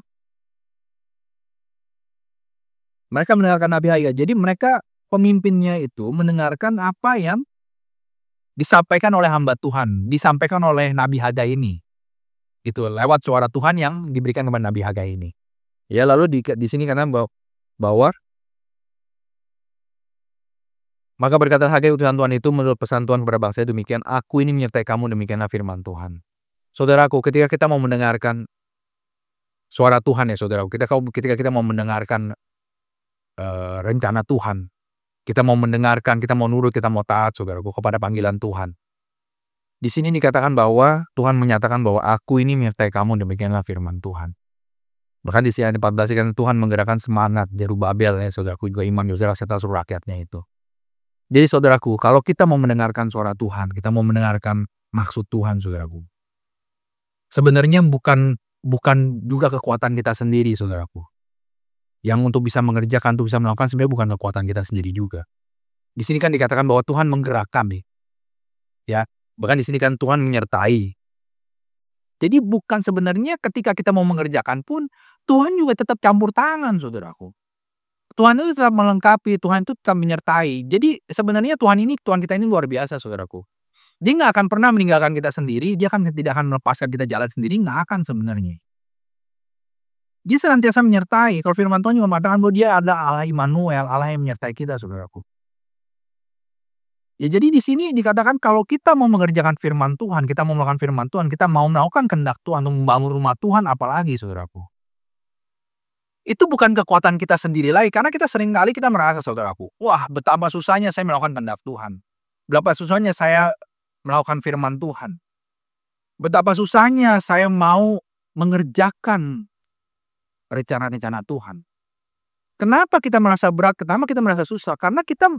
mereka mendengarkan Nabi Hagai. Jadi mereka pemimpinnya itu mendengarkan apa yang disampaikan oleh hamba Tuhan, disampaikan oleh Nabi Hagai ini. Itu lewat suara Tuhan yang diberikan kepada Nabi Hagai ini. Ya lalu di sini karena bahwa Maka berkata Hagai utusan Tuhan itu menurut pesan Tuhan kepada bangsa demikian, aku ini menyertai kamu, demikianlah firman Tuhan. Saudaraku, ketika kita mau mendengarkan suara Tuhan ya saudaraku, ketika kita mau mendengarkan rencana Tuhan, kita mau mendengarkan, kita mau nurut, kita mau taat saudaraku kepada panggilan Tuhan. Di sini dikatakan bahwa Tuhan menyatakan bahwa aku ini menyertai kamu, demikianlah firman Tuhan. Bahkan di ayat 14 kan Tuhan menggerakkan semangat Zerubabel ya saudaraku, juga Imam Yosua serta seluruh rakyatnya itu. Jadi saudaraku, kalau kita mau mendengarkan suara Tuhan, kita mau mendengarkan maksud Tuhan saudaraku, sebenarnya bukan juga kekuatan kita sendiri saudaraku. Yang untuk bisa mengerjakan, untuk bisa melakukan sebenarnya bukan kekuatan kita sendiri juga. Di sini kan dikatakan bahwa Tuhan menggerakkan nih. Ya, bahkan di sini kan Tuhan menyertai. Jadi bukan sebenarnya ketika kita mau mengerjakan pun Tuhan juga tetap campur tangan saudaraku. Tuhan itu tetap melengkapi, Tuhan itu tetap menyertai. Jadi sebenarnya Tuhan kita ini luar biasa saudaraku. Dia nggak akan pernah meninggalkan kita sendiri, dia tidak akan melepaskan kita jalan sendiri, nggak akan sebenarnya. Dia senantiasa menyertai. Kalau firman Tuhan juga mengatakan bahwa dia adalah Allah Immanuel, Allah yang menyertai kita saudaraku. Ya jadi di sini dikatakan kalau kita mau mengerjakan firman Tuhan, kita mau melakukan firman Tuhan, kita mau melakukan kehendak Tuhan untuk membangun rumah Tuhan, apalagi saudaraku. Itu bukan kekuatan kita sendiri lagi, karena kita sering kali kita merasa saudaraku, wah betapa susahnya saya melakukan kehendak Tuhan. Betapa susahnya saya melakukan firman Tuhan. Betapa susahnya saya mau mengerjakan rencana-rencana Tuhan. Kenapa kita merasa berat? Kenapa kita merasa susah? Karena kita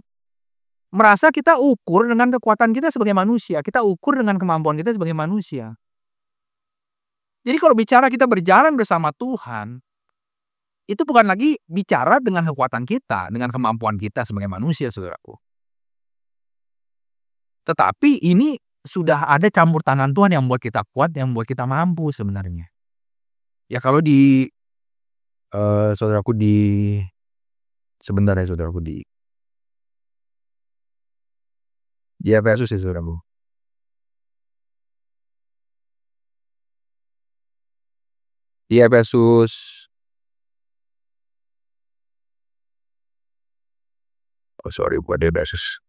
merasa kita ukur dengan kekuatan kita sebagai manusia. Kita ukur dengan kemampuan kita sebagai manusia. Jadi kalau bicara kita berjalan bersama Tuhan, itu bukan lagi bicara dengan kekuatan kita, dengan kemampuan kita sebagai manusia, saudaraku. Tetapi ini sudah ada campur tangan Tuhan yang membuat kita kuat, yang membuat kita mampu sebenarnya. Ya kalau saudaraku sebentar ya saudaraku di Efesus ya saudaraku. Di Efesus buat Efesus.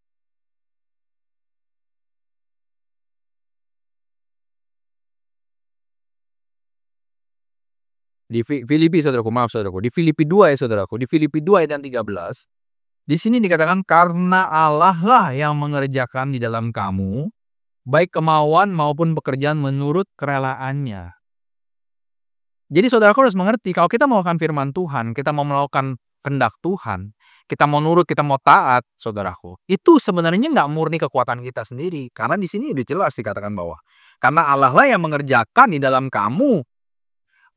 Di Filipi saudaraku, maaf saudaraku. Di Filipi 2 ya saudaraku. Di Filipi 2 ayat yang 13. Di sini dikatakan karena Allah lah yang mengerjakan di dalam kamu baik kemauan maupun pekerjaan menurut kerelaannya. Jadi saudaraku harus mengerti kalau kita melakukan firman Tuhan, kita mau melakukan kehendak Tuhan, kita mau nurut, kita mau taat, saudaraku. Itu sebenarnya nggak murni kekuatan kita sendiri. Karena di sini udah jelas dikatakan bahwa karena Allah lah yang mengerjakan di dalam kamu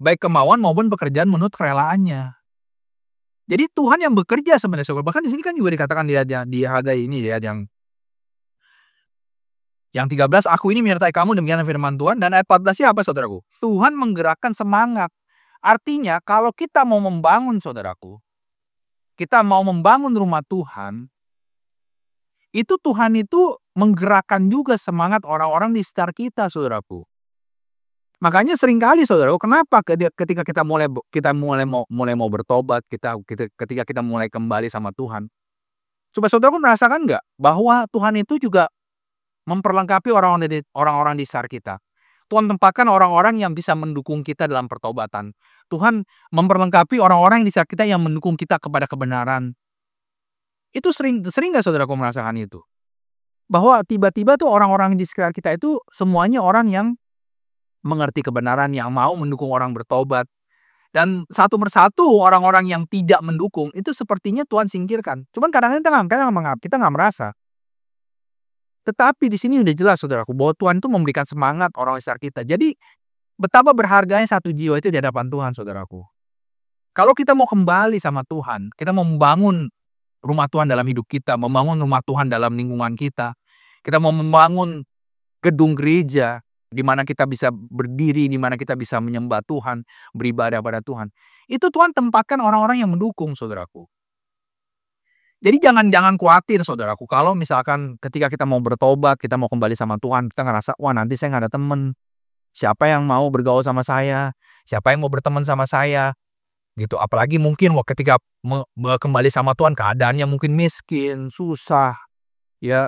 baik kemauan maupun pekerjaan menurut kerelaannya. Jadi Tuhan yang bekerja sebenarnya saudara. Bahkan di sini kan juga dikatakan di Hagai ini ya yang 13, aku ini menyertai kamu demikian firman Tuhan. Dan ayat 14 apa saudaraku? Tuhan menggerakkan semangat. Artinya kalau kita mau membangun saudaraku, kita mau membangun rumah Tuhan, itu Tuhan itu menggerakkan juga semangat orang-orang di sekitar kita saudaraku. Makanya seringkali saudaraku, kenapa ketika kita mulai mau bertobat, ketika kita mulai kembali sama Tuhan, coba saudaraku merasakan nggak bahwa Tuhan itu juga memperlengkapi orang-orang di sekitar kita. Tuhan tempatkan orang-orang yang bisa mendukung kita dalam pertobatan. Tuhan memperlengkapi orang-orang di sekitar kita yang mendukung kita kepada kebenaran. Itu sering nggak saudaraku merasakan itu? Bahwa tiba-tiba tuh orang-orang di sekitar kita itu semuanya orang yang mengerti kebenaran, yang mau mendukung orang bertobat. Dan satu persatu orang-orang yang tidak mendukung itu sepertinya Tuhan singkirkan. Cuman kadang-kadang kita nggak merasa. Tetapi di sini udah jelas saudaraku bahwa Tuhan itu memberikan semangat orang sekitar kita. Jadi betapa berharganya satu jiwa itu di hadapan Tuhan saudaraku. Kalau kita mau kembali sama Tuhan, kita mau membangun rumah Tuhan dalam hidup kita, membangun rumah Tuhan dalam lingkungan kita, kita mau membangun gedung gereja, di mana kita bisa berdiri, di mana kita bisa menyembah Tuhan, beribadah pada Tuhan. Itu Tuhan tempatkan orang-orang yang mendukung, saudaraku. Jadi jangan khawatir, saudaraku. Kalau misalkan ketika kita mau bertobat, kita mau kembali sama Tuhan, kita ngerasa, wah nanti saya nggak ada temen. Siapa yang mau bergaul sama saya? Siapa yang mau berteman sama saya? Gitu. Apalagi mungkin ketika kembali sama Tuhan, keadaannya mungkin miskin, susah. ya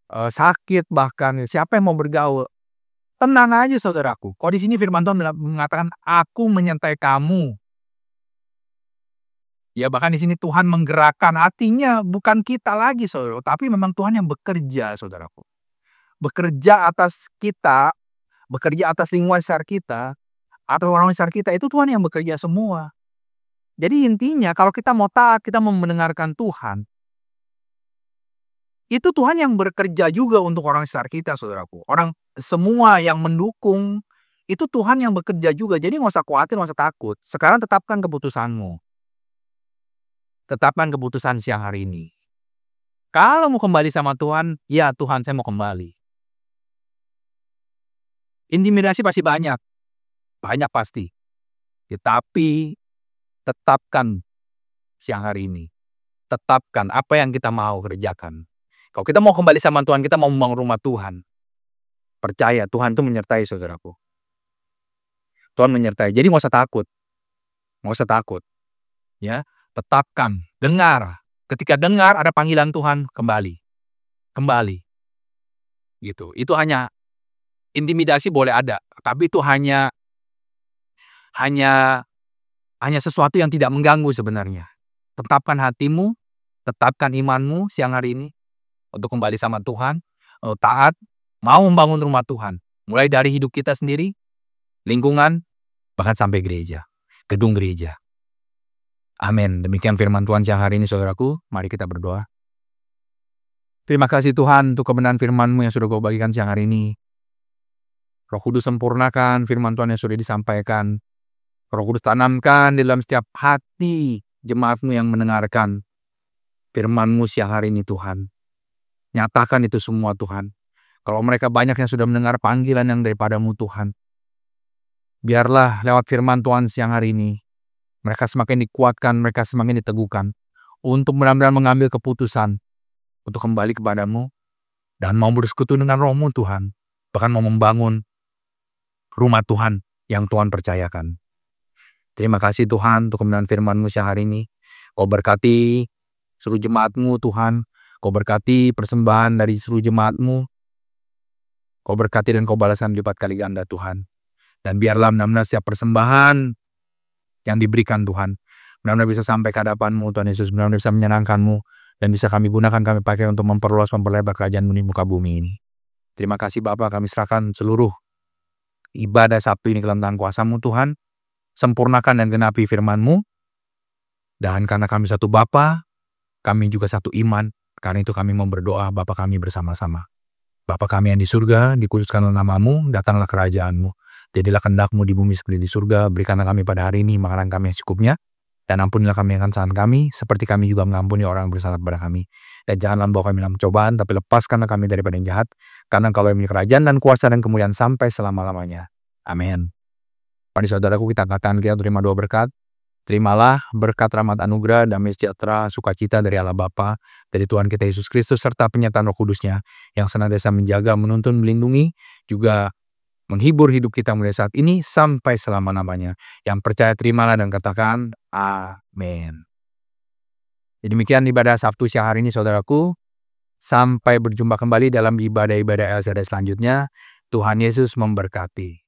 sakit bahkan, siapa yang mau bergaul? Tenang aja saudaraku. Kalau di sini firman Tuhan mengatakan, "Aku menyertai kamu." Ya bahkan di sini Tuhan menggerakkan, artinya bukan kita lagi saudara, tapi memang Tuhan yang bekerja saudaraku. Bekerja atas kita, bekerja atas lingkungan sekitar kita, atau orang sekitar kita, itu Tuhan yang bekerja semua. Jadi intinya kalau kita mau taat, kita mau mendengarkan Tuhan, itu Tuhan yang bekerja juga untuk orang sekitar kita saudaraku. Orang semua yang mendukung, itu Tuhan yang bekerja juga. Jadi nggak usah khawatir, nggak usah takut. Sekarang tetapkan keputusanmu. Tetapkan keputusan siang hari ini. Kalau mau kembali sama Tuhan, ya Tuhan saya mau kembali. Intimidasi pasti banyak. Banyak pasti. Ya, tapi tetapkan siang hari ini. Tetapkan apa yang kita mau kerjakan. Kalau kita mau kembali sama Tuhan, kita mau membangun rumah Tuhan. Percaya Tuhan itu menyertai saudaraku. Tuhan menyertai. Jadi nggak usah takut. Nggak usah takut. Ya, tetapkan. Dengar. Ketika dengar ada panggilan Tuhan, kembali. Kembali. Gitu. Itu hanya intimidasi boleh ada, tapi itu hanya sesuatu yang tidak mengganggu sebenarnya. Tetapkan hatimu, tetapkan imanmu siang hari ini untuk kembali sama Tuhan, taat, mau membangun rumah Tuhan. Mulai dari hidup kita sendiri, lingkungan, bahkan sampai gereja, gedung gereja. Amin. Demikian firman Tuhan siang hari ini saudaraku. Mari kita berdoa. Terima kasih Tuhan untuk kebenaran firman-Mu yang sudah Kau bagikan siang hari ini. Roh Kudus sempurnakan firman Tuhan yang sudah disampaikan. Roh Kudus tanamkan di dalam setiap hati jemaat-Mu yang mendengarkan firman-Mu siang hari ini Tuhan. Nyatakan itu semua Tuhan. Kalau mereka banyak yang sudah mendengar panggilan yang daripada-Mu Tuhan, biarlah lewat firman Tuhan siang hari ini, mereka semakin dikuatkan, mereka semakin diteguhkan untuk benar-benar mengambil keputusan untuk kembali kepadamu dan mau bersekutu dengan Roh-Mu Tuhan, bahkan mau membangun rumah Tuhan yang Tuhan percayakan. Terima kasih Tuhan untuk kebenaran firman-Mu siang hari ini. Kau berkati seluruh jemaat-Mu Tuhan, Kau berkati persembahan dari seluruh jemaat-Mu, Kau berkati dan Kau balaskan lipat kali ganda Tuhan. Dan biarlah benar-benar setiap persembahan yang diberikan Tuhan, benar-benar bisa sampai ke hadapan-Mu Tuhan Yesus, benar-benar bisa menyenangkan-Mu, dan bisa kami gunakan, kami pakai untuk memperluas, memperlebar kerajaan-Mu di muka bumi ini. Terima kasih Bapa, kami serahkan seluruh ibadah Sabtu ini ke dalam tangan kuasa-Mu Tuhan. Sempurnakan dan genapi firman-Mu. Dan karena kami satu Bapa, kami juga satu iman. Karena itu kami mau berdoa Bapa kami bersama-sama. Bapa kami yang di surga, dikuduskanlah nama-Mu, datanglah kerajaan-Mu. Jadilah kehendak-Mu di bumi seperti di surga. Berikanlah kami pada hari ini makanan kami yang secukupnya. Dan ampunilah kami akan kesalahan kami, seperti kami juga mengampuni orang yang bersalah kepada kami. Dan janganlah membawa kami dalam cobaan, tapi lepaskanlah kami daripada yang jahat. Karena Engkau yang memiliki kerajaan dan kuasa dan kemuliaan sampai selama-lamanya. Amin. Pada saudaraku, kita katakan kita terima doa berkat. Terimalah berkat rahmat anugerah, damai sejahtera, sukacita dari Allah Bapa, dari Tuhan kita Yesus Kristus, serta penyertaan Roh Kudusnya yang senantiasa menjaga, menuntun, melindungi, juga menghibur hidup kita mulai saat ini sampai selama-lamanya. Yang percaya terimalah dan katakan amin. Demikian ibadah Sabtu siang hari ini saudaraku. Sampai berjumpa kembali dalam ibadah-ibadah LCD selanjutnya. Tuhan Yesus memberkati.